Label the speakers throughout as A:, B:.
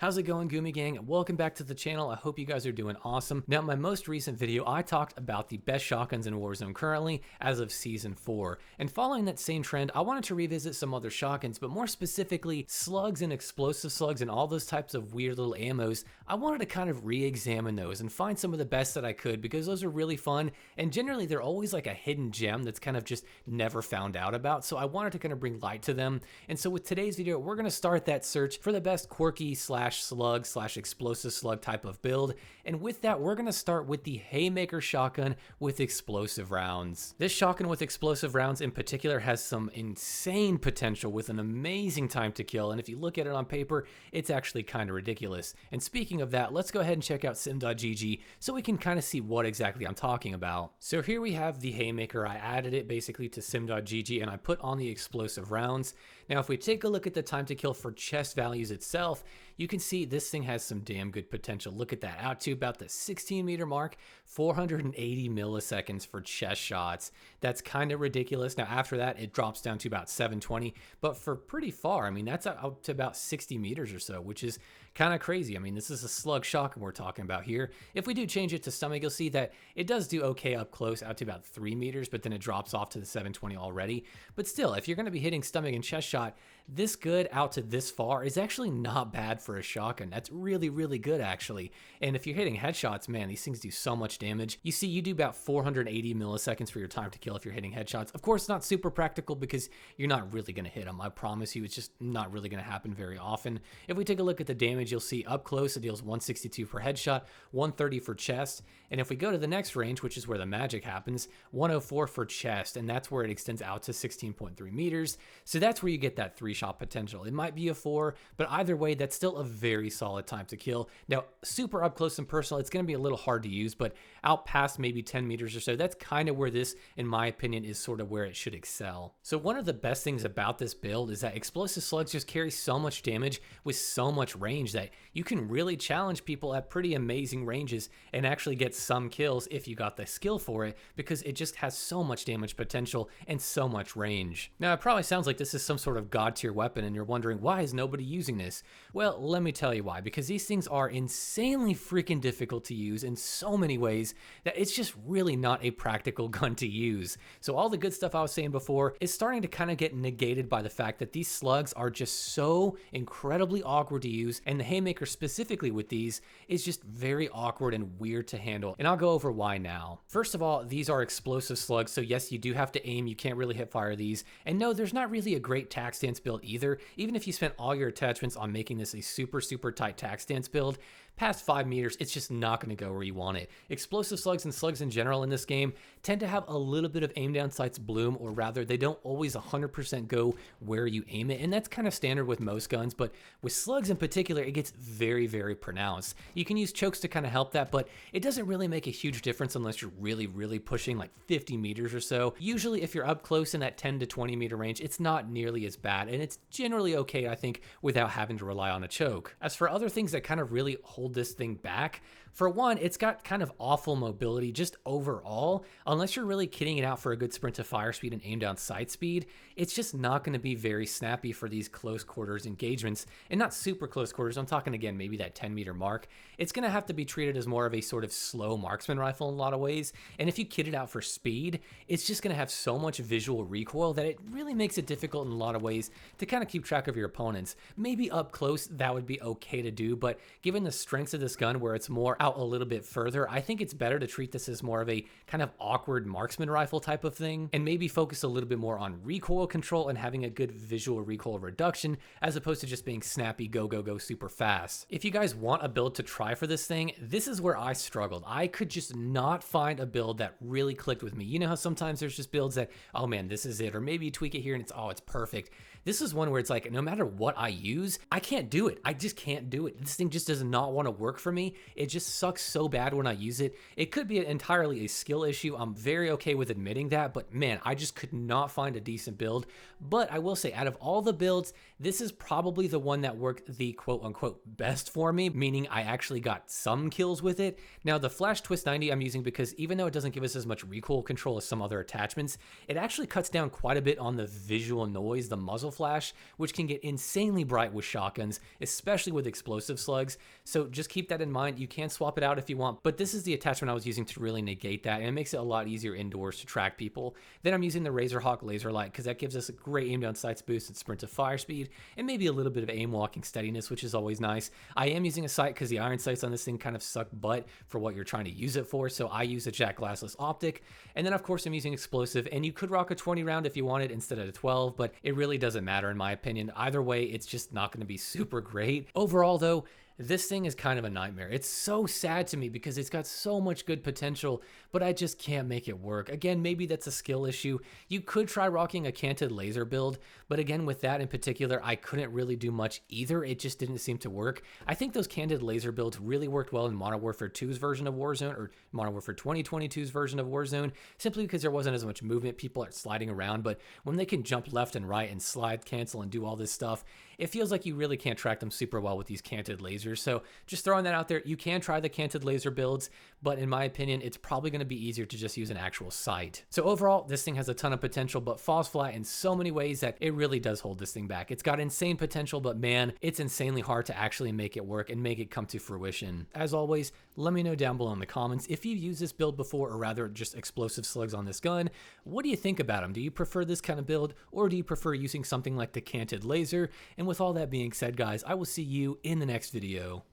A: How's it going, Goomy Gang? Welcome back to the channel. I hope you guys are doing awesome. Now, in my most recent video, I talked about the best shotguns in Warzone currently as of Season 4. And following that same trend, I wanted to revisit some other shotguns, but more specifically, slugs and explosive slugs and all those types of weird little ammos. I wanted to kind of re-examine those and find some of the best that I could because those are really fun. And generally, they're always like a hidden gem that's kind of just never found out about. So I wanted to kind of bring light to them. And so with today's video, we're going to start that search for the best quirky slug / explosive slug type of build. And with that, we're going to start with the Haymaker shotgun with explosive rounds. This shotgun with explosive rounds in particular has some insane potential with an amazing time to kill. And if you look at it on paper, it's actually kind of ridiculous. And speaking of that, let's go ahead and check out sim.gg so we can kind of see what exactly I'm talking about. So here we have the Haymaker. I added it basically to sim.gg and I put on the explosive rounds. Now, if we take a look at the time to kill for chest values itself, you can see this thing has some damn good potential. Look at that, out to about the 16 meter mark, 480 milliseconds for chest shots. That's kind of ridiculous. Now, after that, it drops down to about 720, but for pretty far, I mean, that's up to about 60 meters or so, which is kind of crazy. I mean, this is a slug shotgun we're talking about here. If we do change it to stomach, you'll see that it does do okay up close, out to about 3 meters, but then it drops off to the 720 already. But still, if you're going to be hitting stomach and chest shot this good out to this far is actually not bad for a shotgun. That's really, really good actually. And if you're hitting headshots, man, these things do so much damage. You see, you do about 480 milliseconds for your time to kill if you're hitting headshots. Of course, not super practical because you're not really going to hit them. I promise you, it's just not really going to happen very often. If we take a look at the damage, you'll see up close, it deals 162 per headshot, 130 for chest. And if we go to the next range, which is where the magic happens, 104 for chest. And that's where it extends out to 16.3 meters. So that's where you get that 3-shot potential. It might be a 4, but either way, that's still a very solid time to kill. Now, super up close and personal, it's going to be a little hard to use, but out past maybe 10 meters or so, that's kind of where this, in my opinion, is sort of where it should excel. So one of the best things about this build is that explosive slugs just carry so much damage with so much range that you can really challenge people at pretty amazing ranges and actually get some kills if you got the skill for it, because it just has so much damage potential and so much range. Now, it probably sounds like this is some sort of god tier weapon and you're wondering, why is nobody using this? Well, let me tell you why. Because these things are insanely freaking difficult to use in so many ways that it's just really not a practical gun to use. So all the good stuff I was saying before is starting to kind of get negated by the fact that these slugs are just so incredibly awkward to use, and the Haymaker specifically with these is just very awkward and weird to handle. And I'll go over why now. First of all, these are explosive slugs, so yes, you do have to aim. You can't really hip fire these. And no, there's not really a great tac stance build either. Even if you spent all your attachments on making this a super tight tac stance build, past 5 meters, it's just not going to go where you want it. Explosive slugs and slugs in general in this game tend to have a little bit of aim down sights bloom, or rather they don't always 100% go where you aim it, and that's kind of standard with most guns, but with slugs in particular, it gets very pronounced. You can use chokes to kind of help that, but it doesn't really make a huge difference unless you're really pushing like 50 meters or so. Usually if you're up close in that 10 to 20 meter range, it's not nearly as bad, and it's generally okay, I think, without having to rely on a choke. As for other things that kind of really hold this thing back, for one, it's got kind of awful mobility just overall. Unless you're really kitting it out for a good sprint to fire speed and aim down sight speed, it's just not going to be very snappy for these close quarters engagements, and not super close quarters. I'm talking again maybe that 10 meter mark. It's going to have to be treated as more of a sort of slow marksman rifle in a lot of ways, and if you kit it out for speed, it's just going to have so much visual recoil that it really makes it difficult in a lot of ways to kind of keep track of your opponents. Maybe up close that would be okay to do, but given the strengths of this gun where it's more out a little bit further, I think it's better to treat this as more of a kind of awkward marksman rifle type of thing, and maybe focus a little bit more on recoil control and having a good visual recoil reduction as opposed to just being snappy, go super fast. If you guys want a build to try for this thing, this is where I struggled. I could just not find a build that really clicked with me. You know how sometimes there's just builds that, oh man, this is it, or maybe you tweak it here and it's perfect. This is one where it's like, no matter what I use, I can't do it. I just can't do it. This thing just does not want to work for me. It just sucks so bad when I use it. It could be entirely a skill issue. I'm very okay with admitting that, but man, I just could not find a decent build. But I will say, out of all the builds, this is probably the one that worked the quote unquote best for me, meaning I actually got some kills with it. Now, the Flash Twist 90 I'm using because even though it doesn't give us as much recoil control as some other attachments, it actually cuts down quite a bit on the visual noise, the muzzle flash, which can get insanely bright with shotguns, especially with explosive slugs. So just keep that in mind. You can swap it out if you want, but this is the attachment I was using to really negate that, and it makes it a lot easier indoors to track people. Then I'm using the Razorhawk laser light because that gives us a great aim down sights boost and sprint to fire speed, and maybe a little bit of aim walking steadiness, which is always nice. I am using a sight because the iron sights on this thing kind of suck butt for what you're trying to use it for, so I use a Jack Glassless Optic. And then of course I'm using explosive, and you could rock a 20 round if you wanted instead of a 12, but it really doesn't matter in my opinion. Either way, it's just not going to be super great. Overall though, this thing is kind of a nightmare. It's so sad to me because it's got so much good potential, but I just can't make it work. Again, maybe that's a skill issue. You could try rocking a canted laser build, but again, with that in particular, I couldn't really do much either. It just didn't seem to work. I think those canted laser builds really worked well in Modern Warfare 2's version of Warzone, or Modern Warfare 2022's version of Warzone, simply because there wasn't as much movement. People are sliding around, but when they can jump left and right and slide, cancel, and do all this stuff, it feels like you really can't track them super well with these canted lasers. So just throwing that out there, you can try the canted laser builds, but in my opinion, it's probably going to be easier to just use an actual sight. So overall, this thing has a ton of potential, but falls flat in so many ways that it really does hold this thing back. It's got insane potential, but man, it's insanely hard to actually make it work and make it come to fruition. As always, let me know down below in the comments if you've used this build before, or rather just explosive slugs on this gun. What do you think about them? Do you prefer this kind of build, or do you prefer using something like the canted laser? And with all that being said, guys, I will see you in the next video.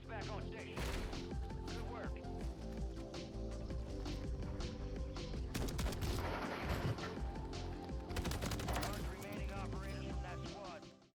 B: Back on